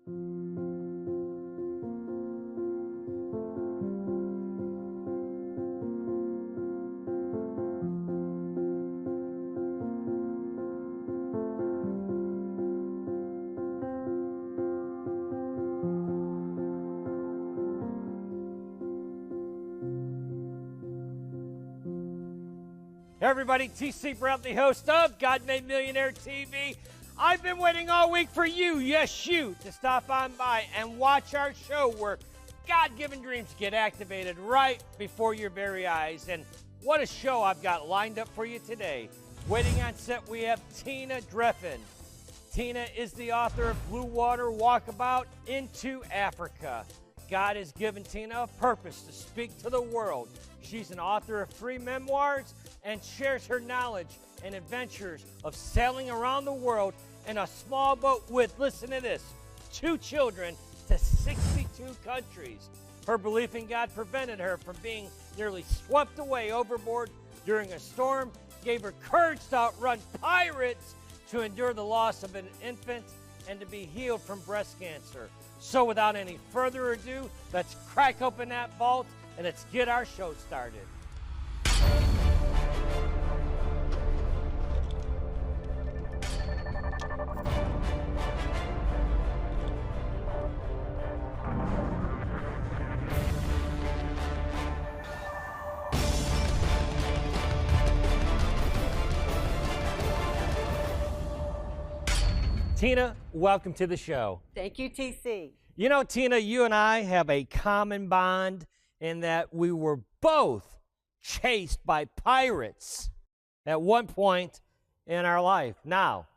Hey everybody, T.C. Brown, the host of God Made Millionaire TV. I've been waiting all week for you, yes you, to stop on by and watch our show where God-given dreams get activated right before your very eyes. And what a show I've got lined up for you today. Waiting on set, we have Tina Dreffin. Tina is the author of Bluewater, Walkabout into Africa. God has given Tina a purpose to speak to the world. She's an author of 3 memoirs and shares her knowledge and adventures of sailing around the world in a small boat with, listen to this, 2 children to 62 countries. Her belief in God prevented her from being nearly swept away overboard during a storm, gave her courage to outrun pirates, to endure the loss of an infant, and to be healed from breast cancer. So without any further ado, let's crack open that vault and let's get our show started. Tina, welcome to the show. Thank you, TC. You know, Tina, you and I have a common bond in that we were both chased by pirates at one point in our life. Now,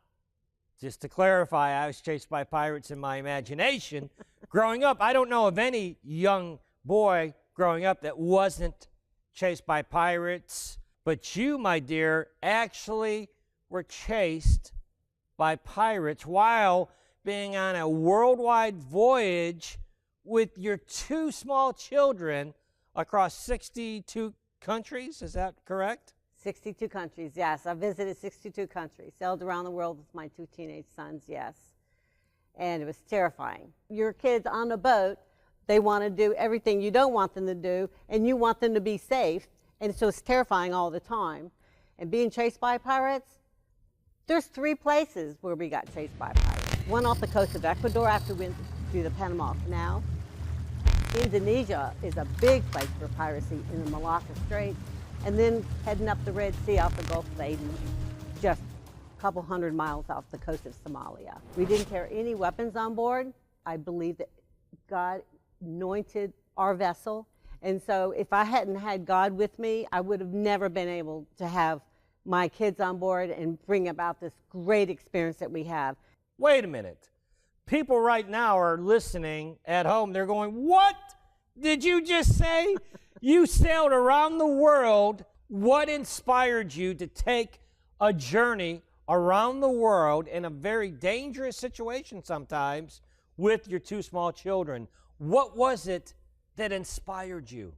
just to clarify, I was chased by pirates in my imagination. Growing up, I don't know of any young boy growing up that wasn't chased by pirates. But you, my dear, actually were chased by pirates while being on a worldwide voyage with your 2 small children across 62 countries. Is that correct? 62 countries, yes. I visited 62 countries, sailed around the world with my 2 teenage sons, yes. And it was terrifying. Your kids on a boat, they want to do everything you don't want them to do, and you want them to be safe, and so it's terrifying all the time. And being chased by pirates, there's 3 places where we got chased by pirates. One off the coast of Ecuador after we went through the Panama Canal. Indonesia is a big place for piracy in the Malacca Strait. And then heading up the Red Sea off the Gulf of Aden, just a couple hundred miles off the coast of Somalia. We didn't carry any weapons on board. I believe that God anointed our vessel. And so if I hadn't had God with me, I would have never been able to have my kids on board and bring about this great experience that we have. Wait a minute. People right now are listening at home. They're going, what did you just say? You sailed around the world. What inspired you to take a journey around the world in a very dangerous situation sometimes with your 2 small children? What was it that inspired you?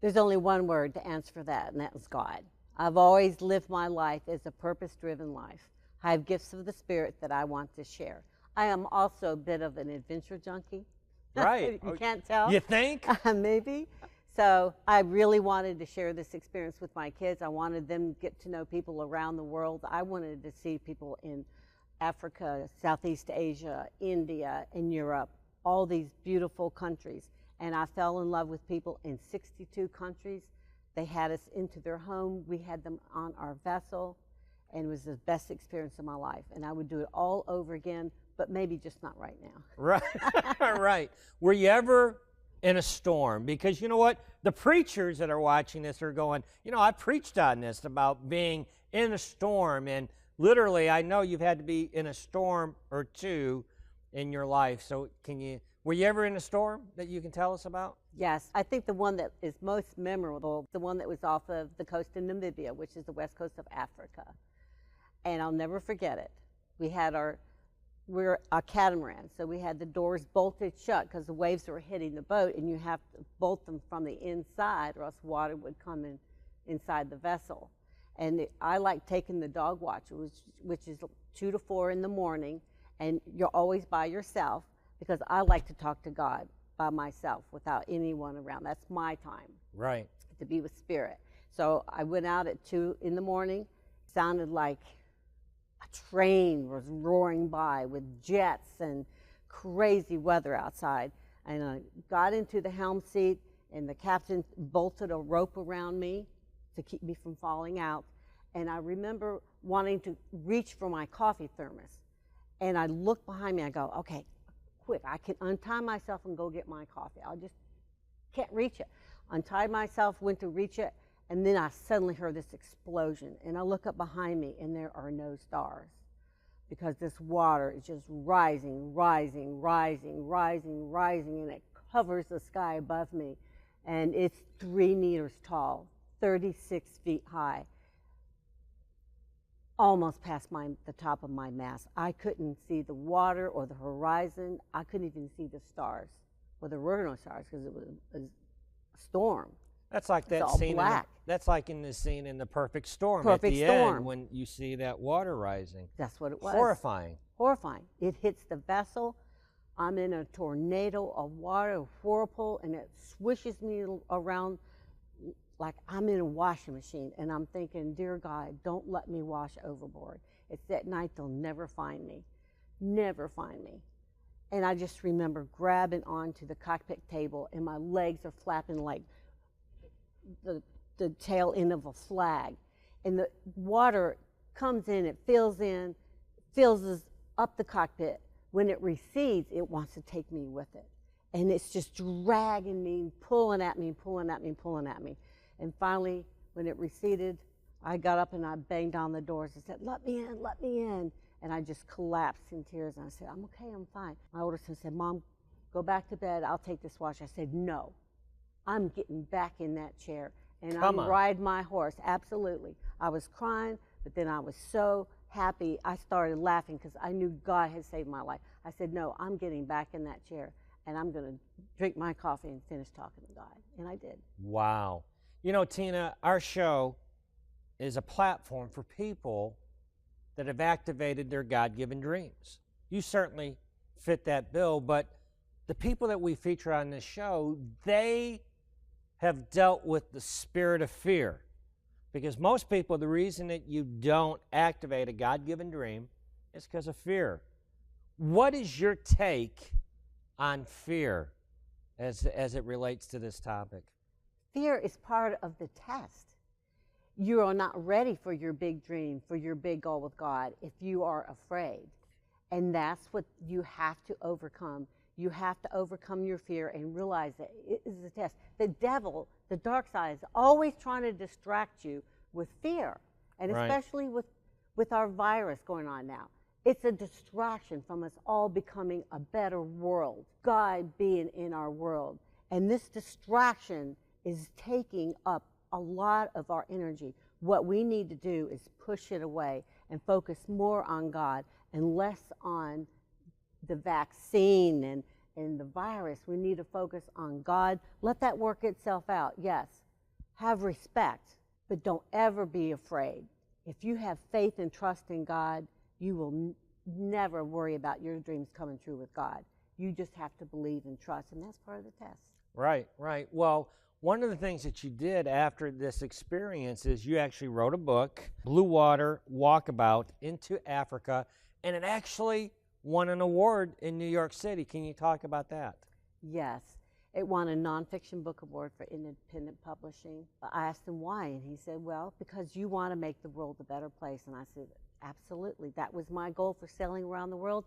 There's only one word to answer for that, and that was God. I've always lived my life as a purpose-driven life. I have gifts of the Spirit that I want to share. I am also a bit of an adventure junkie. Right. You can't tell. You think? Maybe. So I really wanted to share this experience with my kids. I wanted them to get to know people around the world. I wanted to see people in Africa, Southeast Asia, India, and Europe, all these beautiful countries. And I fell in love with people in 62 countries. They had us into their home. We had them on our vessel, and it was the best experience of my life. And I would do it all over again, but maybe just not right now. Right, right. Were you ever in a storm? Because you know what? The preachers that are watching this are going, you know, I preached on this about being in a storm, and literally I know you've had to be in a storm or 2 in your life. So were you ever in a storm that you can tell us about? Yes, I think the one that is most memorable, the one that was off of the coast of Namibia, which is the west coast of Africa. And I'll never forget it. We're a catamaran, so we had the doors bolted shut because the waves were hitting the boat, and you have to bolt them from the inside or else water would come in inside the vessel. And I like taking the dog watch, which is 2 to 4 in the morning, and you're always by yourself. because I like to talk to God by myself without anyone around. That's my time. Right. To be with Spirit. So I went out at 2 in the morning. Sounded like a train was roaring by with jets and crazy weather outside. And I got into the helm seat, and the captain bolted a rope around me to keep me from falling out. And I remember wanting to reach for my coffee thermos. And I looked behind me. I go, okay, quick, I can untie myself and go get my coffee. I just can't reach it. Untied myself, went to reach it, and then I suddenly heard this explosion. And I look up behind me, and there are no stars, because this water is just rising, rising, rising, rising, rising, and it covers the sky above me. And it's 3 meters tall, 36 feet high, almost past the top of my mast. I couldn't see the water or the horizon. I couldn't even see the stars. Well, there were no stars because it was a storm. That's like that scene. That's like in the scene in The Perfect Storm at the end when you see that water rising. That's what it was. Horrifying. Horrifying. It hits the vessel. I'm in a tornado of water, a whirlpool, and it swishes me around like I'm in a washing machine. And I'm thinking, dear God, don't let me wash overboard. It's that night they'll never find me. Never find me. And I just remember grabbing onto the cockpit table, and my legs are flapping like the tail end of a flag. And the water comes in, it fills us up the cockpit. When it recedes, it wants to take me with it. And it's just dragging me, pulling at me, pulling at me, pulling at me. And finally, when it receded, I got up and I banged on the doors and said, let me in, let me in. And I just collapsed in tears, and I said, I'm okay, I'm fine. My older son said, Mom, go back to bed, I'll take this wash. I said, no, I'm getting back in that chair, and I'm riding my horse, absolutely. I was crying, but then I was so happy, I started laughing because I knew God had saved my life. I said, no, I'm getting back in that chair, and I'm going to drink my coffee and finish talking to God, and I did. Wow. You know, Tina, our show is a platform for people that have activated their God-given dreams. You certainly fit that bill, but the people that we feature on this show, they have dealt with the spirit of fear. Because most people, the reason that you don't activate a God-given dream is because of fear. What is your take on fear as it relates to this topic? Fear is part of the test. You are not ready for your big dream, for your big goal with God, if you are afraid. And that's what you have to overcome. You have to overcome your fear and realize that it is a test. The devil, the dark side, is always trying to distract you with fear. And especially with our virus going on now. It's a distraction from us all becoming a better world, God being in our world. And this distraction is taking up a lot of our energy. What we need to do is push it away and focus more on God and less on the vaccine and the virus. We need to focus on God. Let that work itself out. Yes, have respect, but don't ever be afraid. If you have faith and trust in God, you will never worry about your dreams coming true with God. You just have to believe and trust, and that's part of the test. Right, right. Well, one of the things that you did after this experience is you actually wrote a book, Bluewater, Walkabout into Africa, and it actually won an award in New York City. Can you talk about that? Yes. It won a nonfiction book award for independent publishing. I asked him why, and he said, well, because you want to make the world a better place. And I said, absolutely. That was my goal for sailing around the world.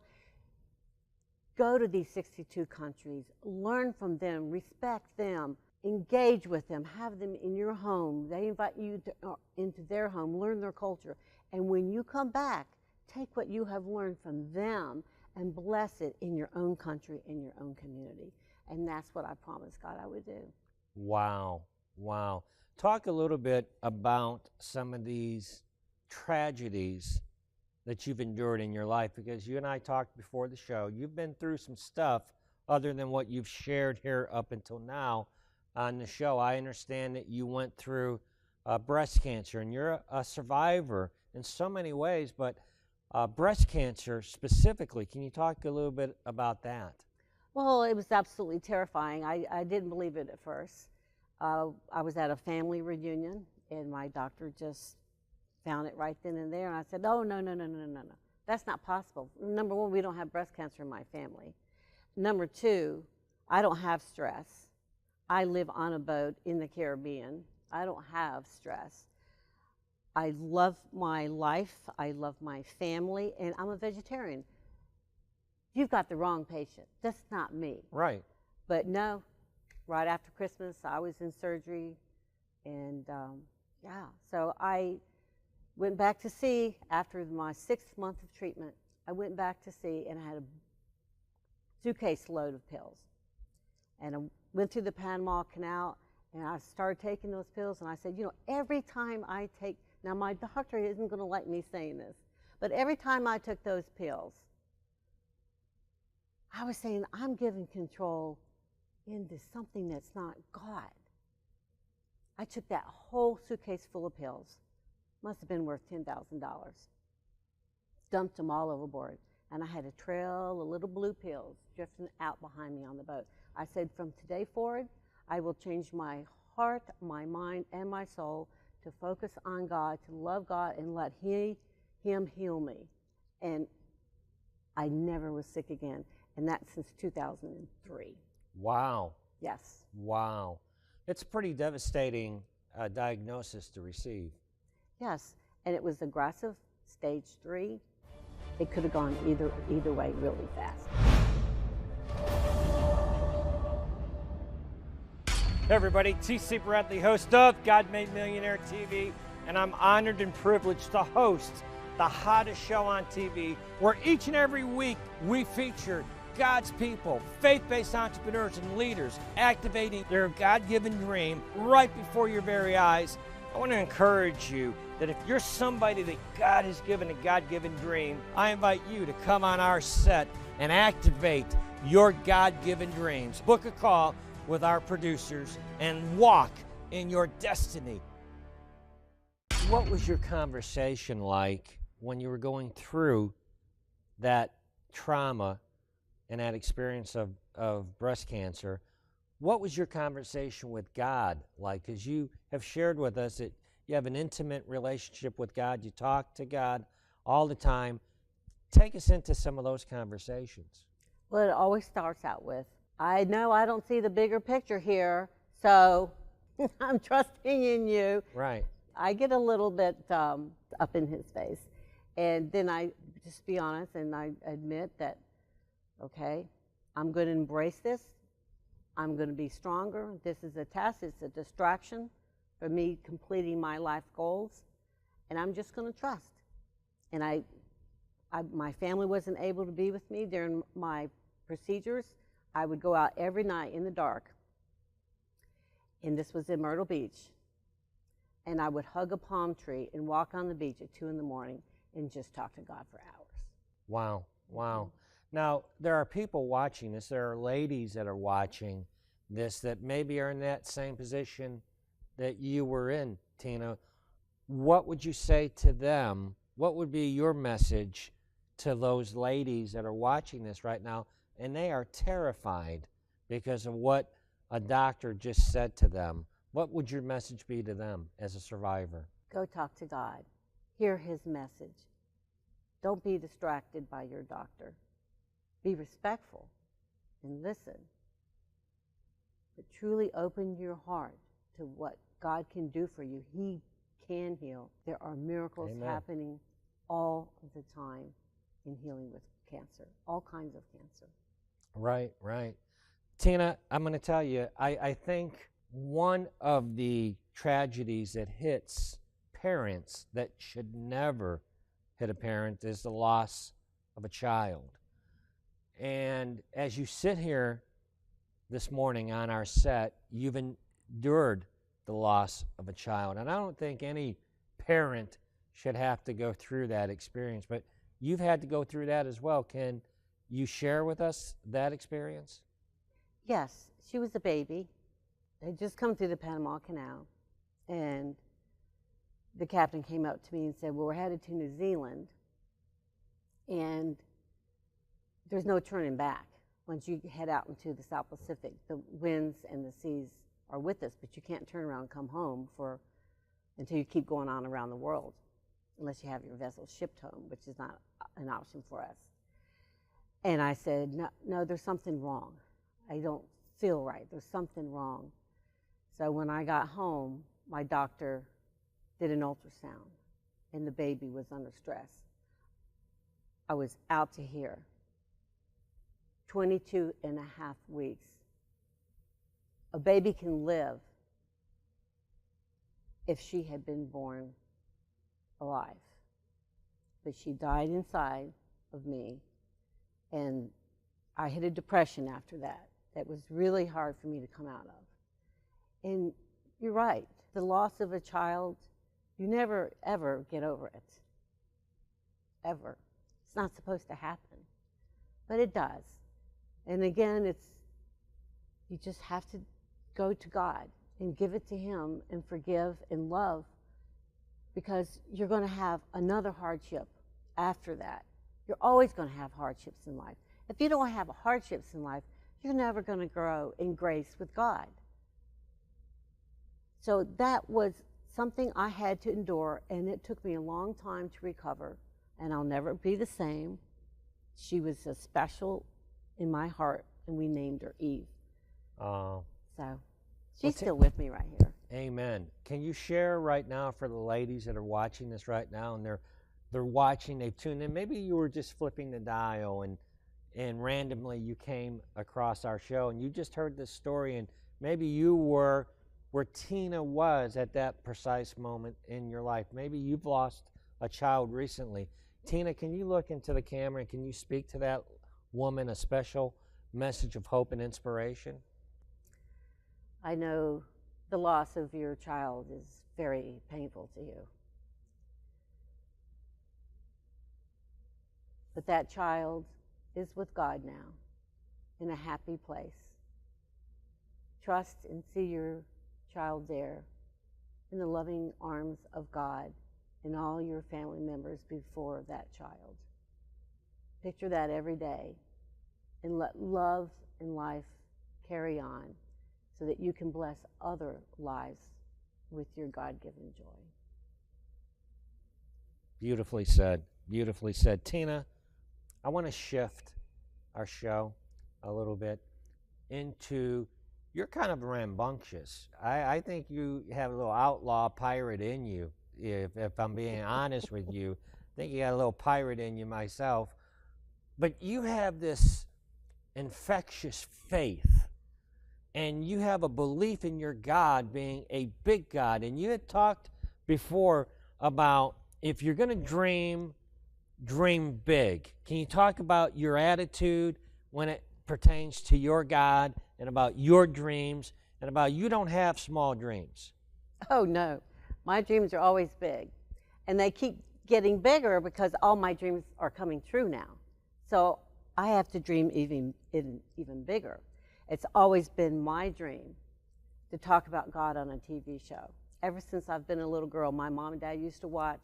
Go to these 62 countries, learn from them, respect them, engage with them, have them in your home. They invite you into their home, learn their culture. And when you come back, take what you have learned from them and bless it in your own country, in your own community. And that's what I promised God I would do. Wow, wow. Talk a little bit about some of these tragedies that you've endured in your life, because you and I talked before the show. You've been through some stuff other than what you've shared here up until now on the show. I understand that you went through breast cancer, and you're a survivor in so many ways, but breast cancer specifically, can you talk a little bit about that? Well, it was absolutely terrifying. I didn't believe it at first. I was at a family reunion, and my doctor just found it right then and there. And I said, oh, no, no, no, no, no, no, no. That's not possible. Number one, we don't have breast cancer in my family. Number two, I don't have stress. I live on a boat in the Caribbean. I don't have stress. I love my life. I love my family, and I'm a vegetarian. You've got the wrong patient. That's not me. Right. But no, right after Christmas, I was in surgery, and yeah, so I went back to sea after my 6th month of treatment. I went back to sea, and I had a suitcase load of pills. And I went through the Panama Canal, and I started taking those pills, and I said, you know, every time I take, now my doctor isn't going to like me saying this, but every time I took those pills, I was saying, I'm giving control into something that's not God. I took that whole suitcase full of pills. Must have been worth $10,000. Dumped them all overboard. And I had a trail of little blue pills drifting out behind me on the boat. I said, from today forward, I will change my heart, my mind, and my soul to focus on God, to love God, and let Him heal me. And I never was sick again. And that's since 2003. Wow. Yes. Wow. It's a pretty devastating diagnosis to receive. Yes. And it was aggressive, stage 3. It could have gone either way really fast. Hey everybody, T.C. Bradley, host of God Made Millionaire TV, and I'm honored and privileged to host the hottest show on TV, where each and every week we feature God's people, faith-based entrepreneurs and leaders activating their God-given dream right before your very eyes. I want to encourage you that if you're somebody that God has given a God-given dream, I invite you to come on our set and activate your God-given dreams. Book a call with our producers and walk in your destiny. What was your conversation like when you were going through that trauma and that experience of breast cancer? What was your conversation with God like? Because you have shared with us that you have an intimate relationship with God. You talk to God all the time. Take us into some of those conversations. Well, it always starts out with, I know I don't see the bigger picture here, so I'm trusting in you. Right. I get a little bit up in his face. And then I just be honest and I admit that, okay, I'm going to embrace this. I'm going to be stronger. This is a test. It's a distraction for me completing my life goals. And I'm just going to trust. And my family wasn't able to be with me during my procedures. I would go out every night in the dark. And this was in Myrtle Beach. And I would hug a palm tree and walk on the beach at 2 in the morning and just talk to God for hours. Wow. Wow. Now, there are people watching this. There are ladies that are watching this that maybe are in that same position that you were in, Tina. What would you say to them? What would be your message to those ladies that are watching this right now, and they are terrified because of what a doctor just said to them? What would your message be to them as a survivor? Go talk to God. Hear His message. Don't be distracted by your doctor. Be respectful and listen. But truly open your heart to what God can do for you. He can heal. There are miracles happening all the time in healing with cancer, all kinds of cancer. Right, right. Tina, I'm going to tell you, I think one of the tragedies that hits parents that should never hit a parent is the loss of a child. And as you sit here this morning on our set, you've endured the loss of a child. And I don't think any parent should have to go through that experience, but you've had to go through that as well. Can you share with us that experience? Yes, she was a baby. They'd just come through the Panama Canal, and the captain came up to me and said, well, we're headed to New Zealand, and there's no turning back. once you head out into the South Pacific, the winds and the seas are with us, but you can't turn around and come home until you keep going on around the world, unless you have your vessel shipped home, which is not an option for us. And I said, no, there's something wrong. I don't feel right. There's something wrong. So when I got home, my doctor did an ultrasound, and the baby was under stress. I was out to here. 22 and a half weeks. A baby can live if she had been born alive. But she died inside of me, and I hit a depression after that. That was really hard for me to come out of. And you're right, the loss of a child, you never, ever get over it. Ever. It's not supposed to happen, but it does. And again, you just have to go to God and give it to Him and forgive and love, because you're going to have another hardship after that. You're always going to have hardships in life. If you don't have hardships in life, you're never going to grow in grace with God. So that was something I had to endure, and it took me a long time to recover, and I'll never be the same. She was a special in my heart, and we named her Eve. So she's still with me right here. Amen. Can you share right now for the ladies that are watching this right now, and they're watching, they've tuned in, maybe you were just flipping the dial and randomly you came across our show and you just heard this story, and maybe you were where Tina was at that precise moment in your life. Maybe you've lost a child recently. Tina, can you look into the camera and can you speak to that woman a special message of hope and inspiration? I know the loss of your child is very painful to you. But that child is with God now, in a happy place. Trust and see your child there in the loving arms of God and all your family members before that child. Picture that every day and let love and life carry on so that you can bless other lives with your God-given joy. Beautifully said. Beautifully said. Tina, I want to shift our show a little bit into, you're kind of rambunctious. I think you have a little outlaw pirate in you, if I'm being honest with you. I think you got a little pirate in you myself. But you have this infectious faith, and you have a belief in your God being a big God. And you had talked before about if you're going to dream big. Can you talk about your attitude when it pertains to your God and about your dreams and about you don't have small dreams? Oh, no. My dreams are always big. And they keep getting bigger because all my dreams are coming true now. So I have to dream even bigger. It's always been my dream to talk about God on a TV show. Ever since I've been a little girl, my mom and dad used to watch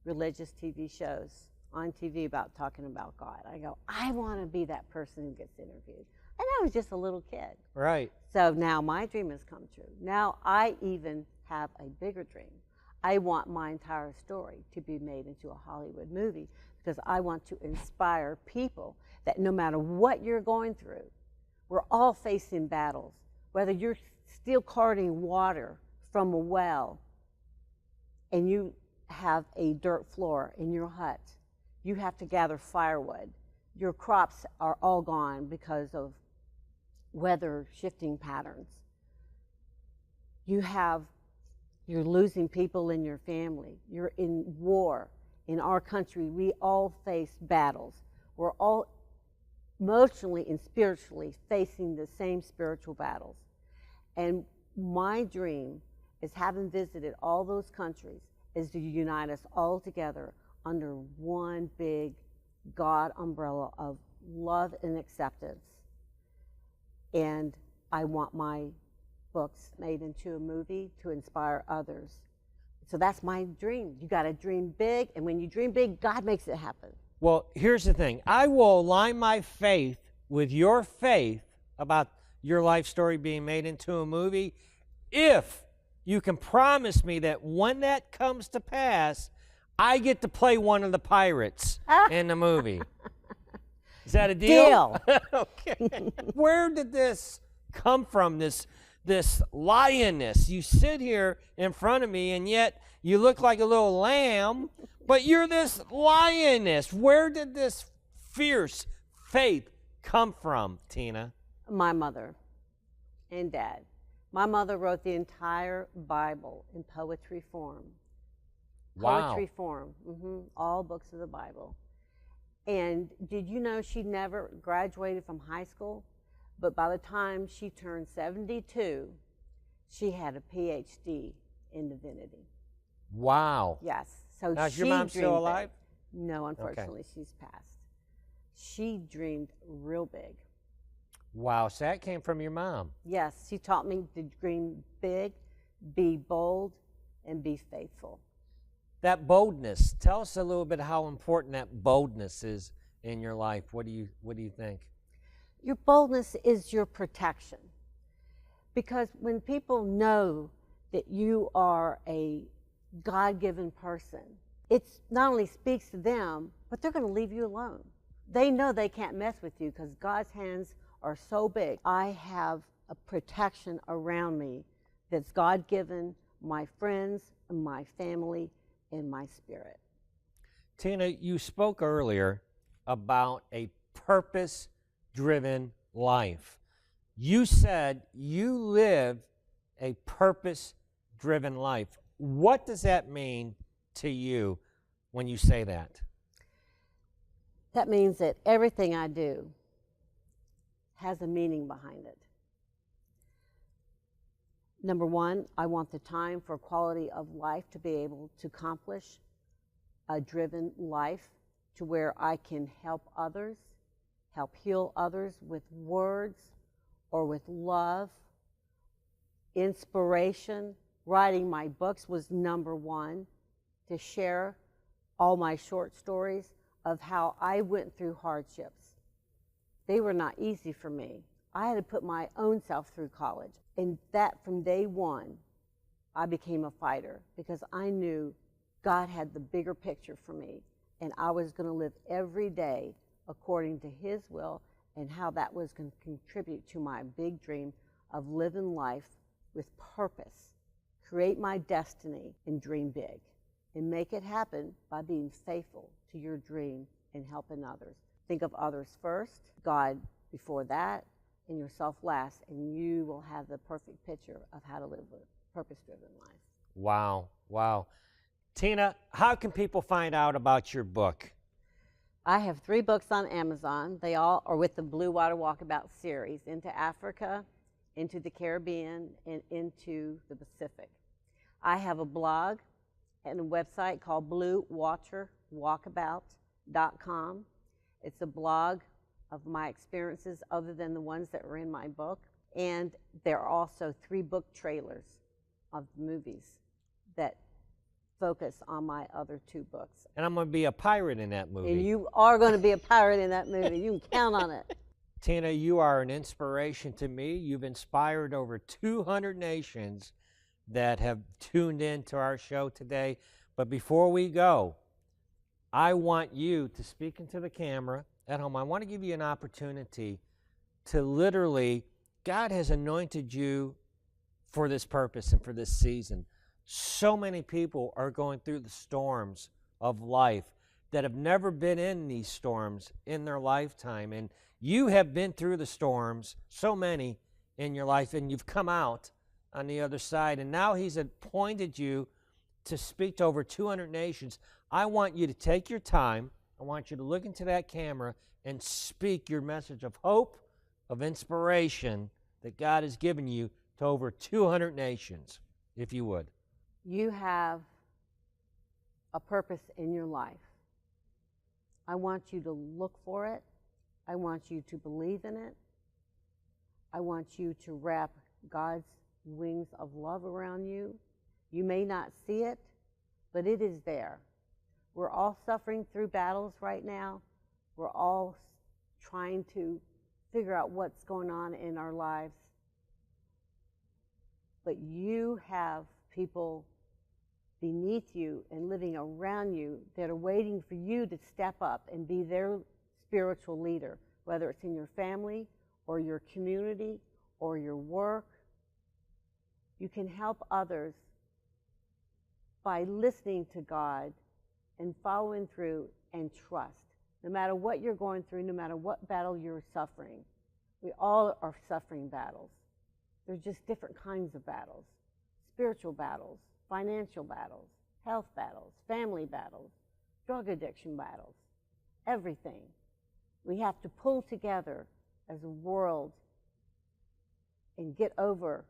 religious TV shows on TV about talking about God. I go, I want to be that person who gets interviewed. And I was just a little kid. Right. So now my dream has come true. Now I even have a bigger dream. I want my entire story to be made into a Hollywood movie because I want to inspire people that no matter what you're going through, we're all facing battles. Whether you're steel carting water from a well and you have a dirt floor in your hut, you have to gather firewood. Your crops are all gone because of weather shifting patterns. You're losing people in your family. You're in war. In our country, we all face battles. We're all emotionally and spiritually facing the same spiritual battles. And my dream is, having visited all those countries, is to unite us all together under one big God umbrella of love and acceptance. And I want my books made into a movie to inspire others. So that's my dream. You got to dream big, and when you dream big, God makes it happen. Well, here's the thing. I will align my faith with your faith about your life story being made into a movie, if you can promise me that when that comes to pass, I get to play one of the pirates in the movie. Is that a deal? Deal. Okay. Where did this come from, this lioness? You sit here in front of me, and yet you look like a little lamb, but you're this lioness. Where did this fierce faith come from, Tina? My mother and dad. My mother wrote the entire Bible in poetry form. Wow. Poetry form. All books of the Bible. And did you know she never graduated from high school? But by the time she turned 72, she had a PhD in divinity. Wow. Yes. So now, is she your mom still alive? No, unfortunately, she's passed. She dreamed real big. Wow, so that came from your mom. Yes, she taught me to dream big, be bold, and be faithful. That boldness, tell us a little bit how important that boldness is in your life. What do you think? Your boldness is your protection. Because when people know that you are a God-given person, it not only speaks to them, but they're going to leave you alone. They know they can't mess with you because God's hands are so big. I have a protection around me that's God-given, my friends, my family, and my spirit. Tina, you spoke earlier about a purpose-driven life. You said you live a purpose-driven life. What does that mean to you when you say that? That means that everything I do has a meaning behind it. Number one, I want the time for quality of life to be able to accomplish a driven life to where I can help others, help heal others with words or with love, inspiration. Writing my books was number one, to share all my short stories of how I went through hardships. They were not easy for me. I had to put my own self through college. And that from day one, I became a fighter because I knew God had the bigger picture for me. And I was going to live every day according to His will and how that was going to contribute to my big dream of living life with purpose, create my destiny, and dream big. And make it happen by being faithful to your dream and helping others. Think of others first, God before that, and yourself last, and you will have the perfect picture of how to live a purpose-driven life. Wow, wow. Tina, how can people find out about your book? I have 3 books on Amazon. They all are with the Bluewater Walkabout series, into Africa, into the Caribbean, and into the Pacific. I have a blog and a website called bluewaterwalkabout.com. It's a blog of my experiences other than the ones that were in my book. And there are also 3 book trailers of movies that focus on my other 2 books. And I'm going to be a pirate in that movie. And you are going to be a pirate in that movie. You can count on it. Tina, you are an inspiration to me. You've inspired over 200 nations that have tuned in to our show today. But before we go, I want you to speak into the camera at home. I want to give you an opportunity to literally, God has anointed you for this purpose and for this season. So many people are going through the storms of life that have never been in these storms in their lifetime. And you have been through the storms, so many in your life, and you've come out on the other side. And now He's appointed you to speak to over 200 nations. I want you to take your time. I want you to look into that camera and speak your message of hope, of inspiration that God has given you to over 200 nations, if you would. You have a purpose in your life. I want you to look for it. I want you to believe in it. I want you to wrap God's wings of love around you. You may not see it, but it is there. We're all suffering through battles right now. We're all trying to figure out what's going on in our lives. But you have people beneath you and living around you that are waiting for you to step up and be their spiritual leader, whether it's in your family or your community or your work. You can help others by listening to God and following through and trust. No matter what you're going through, no matter what battle you're suffering, we all are suffering battles. They're just different kinds of battles. Spiritual battles, financial battles, health battles, family battles, drug addiction battles, everything. We have to pull together as a world and get over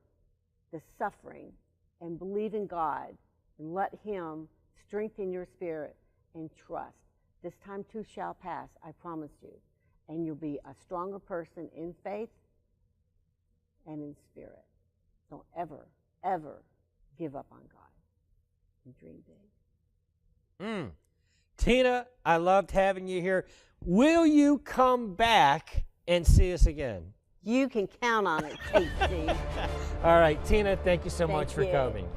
the suffering and believe in God and let Him strengthen your spirit and trust. This time too shall pass, I promise you. And you'll be a stronger person in faith and in spirit. Don't ever, ever give up on God and dream big. Tina, I loved having you here. Will you come back and see us again? You can count on it, Casey. All right, Tina, thank you so much for coming.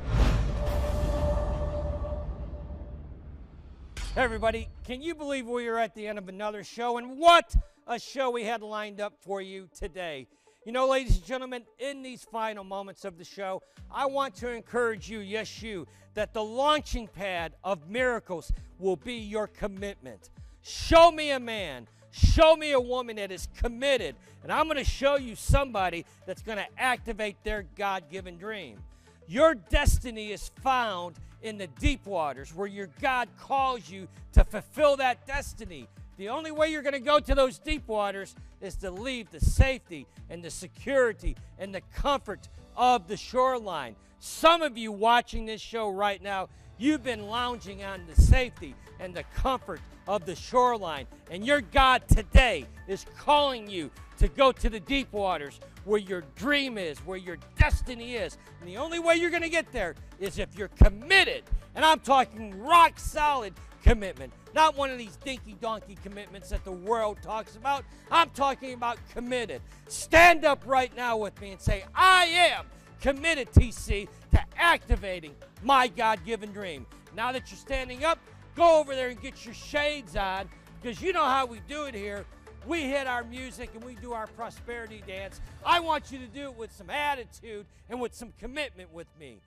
Hey everybody, can you believe we are at the end of another show? And what a show we had lined up for you today. You know, ladies and gentlemen, in these final moments of the show, I want to encourage you, yes you, that the launching pad of miracles will be your commitment. Show me a man, show me a woman that is committed, and I'm going to show you somebody that's going to activate their God-given dream. Your destiny is found in the deep waters where your God calls you to fulfill that destiny. The only way you're going to go to those deep waters is to leave the safety and the security and the comfort of the shoreline. Some of you watching this show right now, you've been lounging on the safety and the comfort of the shoreline. And your God today is calling you to go to the deep waters where your dream is, where your destiny is. And the only way you're going to get there is if you're committed. And I'm talking rock solid commitment. Not one of these dinky-donkey commitments that the world talks about. I'm talking about committed. Stand up right now with me and say, I am committed, TC, to activating my God-given dream. Now that you're standing up, go over there and get your shades on, because you know how we do it here. We hit our music and we do our prosperity dance. I want you to do it with some attitude and with some commitment with me.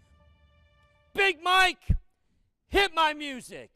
Big Mike, hit my music.